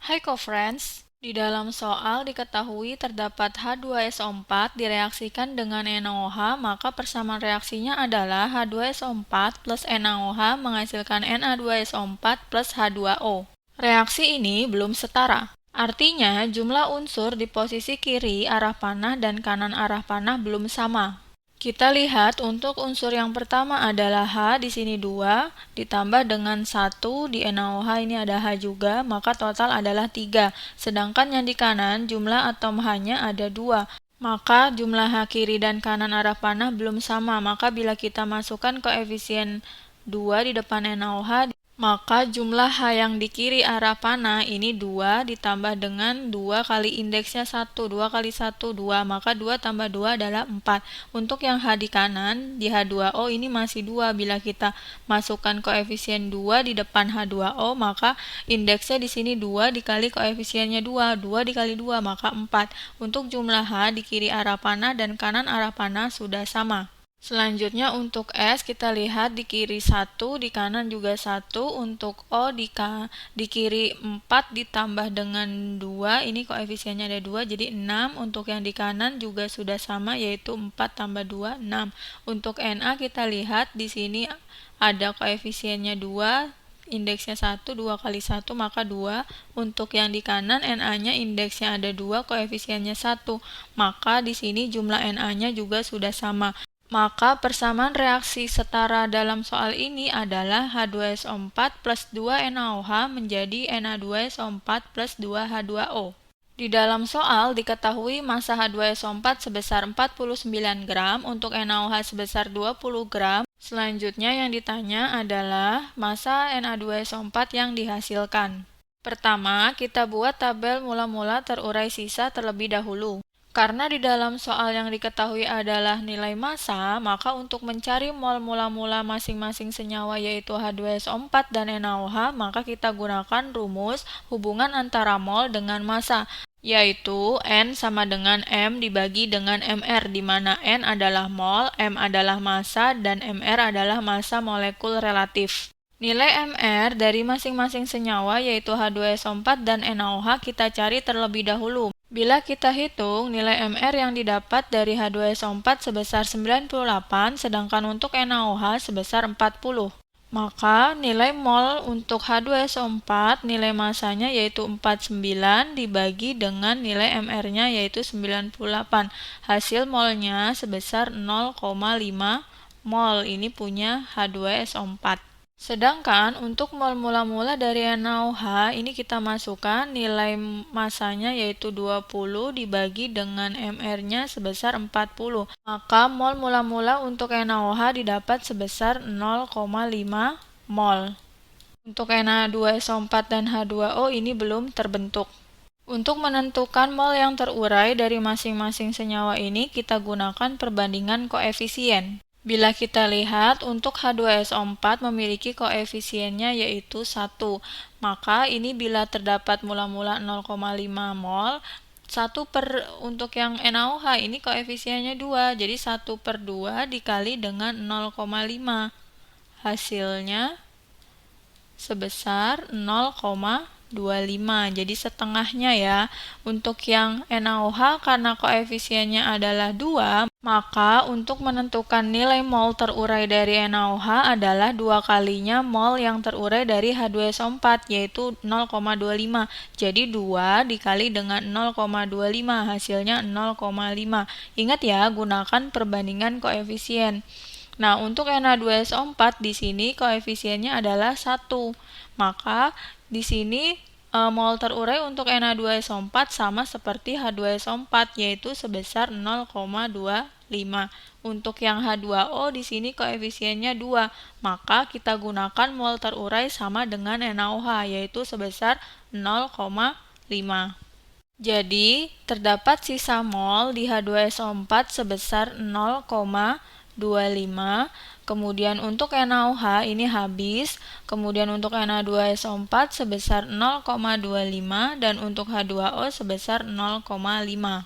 Hai co-friends, di dalam soal diketahui terdapat H2SO4 direaksikan dengan NaOH, maka persamaan reaksinya adalah H2SO4 plus NaOH menghasilkan Na2SO4 plus H2O. Reaksi ini belum setara. Artinya, jumlah unsur di posisi kiri arah panah dan kanan arah panah belum sama. Kita lihat untuk unsur yang pertama adalah H, di sini 2, ditambah dengan 1, di NaOH ini ada H juga, maka total adalah 3. Sedangkan yang di kanan, jumlah atom H-nya ada 2. Maka jumlah H kiri dan kanan arah panah belum sama, maka bila kita masukkan koefisien 2 di depan NaOH, maka jumlah H yang di kiri arah panah ini 2 ditambah dengan 2 kali indeksnya 1. 2 kali 1, 2. Maka 2 tambah 2 adalah 4. Untuk yang H di kanan, di H2O ini masih 2. Bila kita masukkan koefisien 2 di depan H2O, maka indeksnya di sini 2 dikali koefisiennya 2. 2 dikali 2, maka 4. Untuk jumlah H di kiri arah panah dan kanan arah panah sudah sama. Selanjutnya untuk S kita lihat di kiri 1, di kanan juga 1. Untuk O di kiri 4 ditambah dengan 2, ini koefisiennya ada 2 jadi 6. Untuk yang di kanan juga sudah sama yaitu 4 tambah 2, 6. Untuk Na kita lihat di sini ada koefisiennya 2, indeksnya 1, 2 kali 1 maka 2. Untuk yang di kanan Na-nya indeksnya ada 2, koefisiennya 1. Maka di sini jumlah Na-nya juga sudah sama. Maka persamaan reaksi setara dalam soal ini adalah H2SO4 plus 2 NaOH menjadi Na2SO4 plus 2 H2O. Di dalam soal diketahui massa H2SO4 sebesar 49 gram, untuk NaOH sebesar 20 gram. Selanjutnya yang ditanya adalah massa Na2SO4 yang dihasilkan. Pertama, kita buat tabel mula-mula terurai sisa terlebih dahulu. Karena di dalam soal yang diketahui adalah nilai massa, maka untuk mencari mol mula-mula masing-masing senyawa yaitu H2SO4 dan NaOH, maka kita gunakan rumus hubungan antara mol dengan massa, yaitu N sama dengan M dibagi dengan Mr, di mana N adalah mol, M adalah massa, dan Mr adalah massa molekul relatif. Nilai Mr dari masing-masing senyawa yaitu H2SO4 dan NaOH kita cari terlebih dahulu. Bila kita hitung, nilai Mr yang didapat dari H2SO4 sebesar 98, sedangkan untuk NaOH sebesar 40. Maka nilai mol untuk H2SO4, nilai masanya yaitu 49 dibagi dengan nilai Mr-nya yaitu 98. Hasil molnya sebesar 0,5 mol. Ini punya H2SO4. Sedangkan untuk mol mula-mula dari NaOH ini kita masukkan nilai masanya yaitu 20 dibagi dengan Mr-nya sebesar 40. Maka mol mula-mula untuk NaOH didapat sebesar 0,5 mol. Untuk Na2SO4 dan H2O ini belum terbentuk. Untuk menentukan mol yang terurai dari masing-masing senyawa ini kita gunakan perbandingan koefisien. Bila kita lihat, untuk H2SO4 memiliki koefisiennya yaitu 1. Maka ini bila terdapat mula-mula 0,5 mol, untuk yang NaOH ini koefisiennya 2. Jadi 1 per 2 dikali dengan 0,5. Hasilnya sebesar 0,25. Jadi setengahnya ya. Untuk yang NaOH karena koefisiennya adalah 2, maka untuk menentukan nilai mol terurai dari NaOH adalah 2 kalinya mol yang terurai dari H2SO4 yaitu 0,25. Jadi 2 dikali dengan 0,25 hasilnya 0,5. Ingat ya, gunakan perbandingan koefisien. Nah, untuk Na2SO4 di sini koefisiennya adalah 1. Maka di sini mol terurai untuk Na2SO4 sama seperti H2SO4 yaitu sebesar 0,25. Untuk yang H2O di sini koefisiennya 2, maka kita gunakan mol terurai sama dengan NaOH yaitu sebesar 0,5. Jadi, terdapat sisa mol di H2SO4 sebesar 0,25. Kemudian untuk NaOH ini habis, kemudian untuk Na2SO4 sebesar 0,25 dan untuk H2O sebesar 0,5.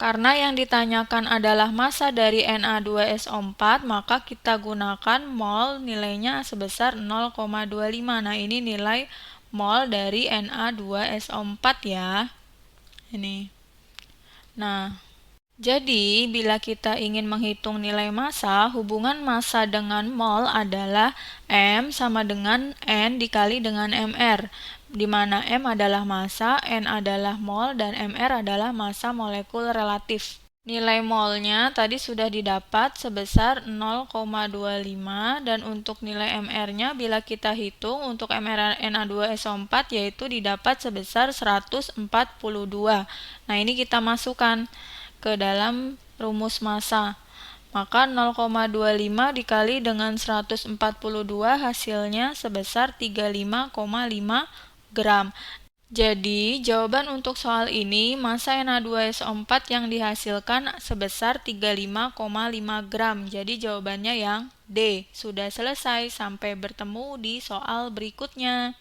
Karena yang ditanyakan adalah massa dari Na2SO4, maka kita gunakan mol nilainya sebesar 0,25. Nah, ini nilai mol dari Na2SO4 ya. Ini. Nah, jadi bila kita ingin menghitung nilai massa, hubungan massa dengan mol adalah M sama dengan N dikali dengan Mr, di mana M adalah massa, N adalah mol, dan Mr adalah massa molekul relatif. Nilai molnya tadi sudah didapat sebesar 0,25 dan untuk nilai MR-nya bila kita hitung untuk MR Na2SO4 yaitu didapat sebesar 142. Nah, ini kita masukkan ke dalam rumus massa. Maka 0,25 dikali dengan 142 hasilnya sebesar 35,5 gram. Jadi, jawaban untuk soal ini, massa Na2SO4 yang dihasilkan sebesar 35,5 gram. Jadi, jawabannya yang D. Sudah selesai, sampai bertemu di soal berikutnya.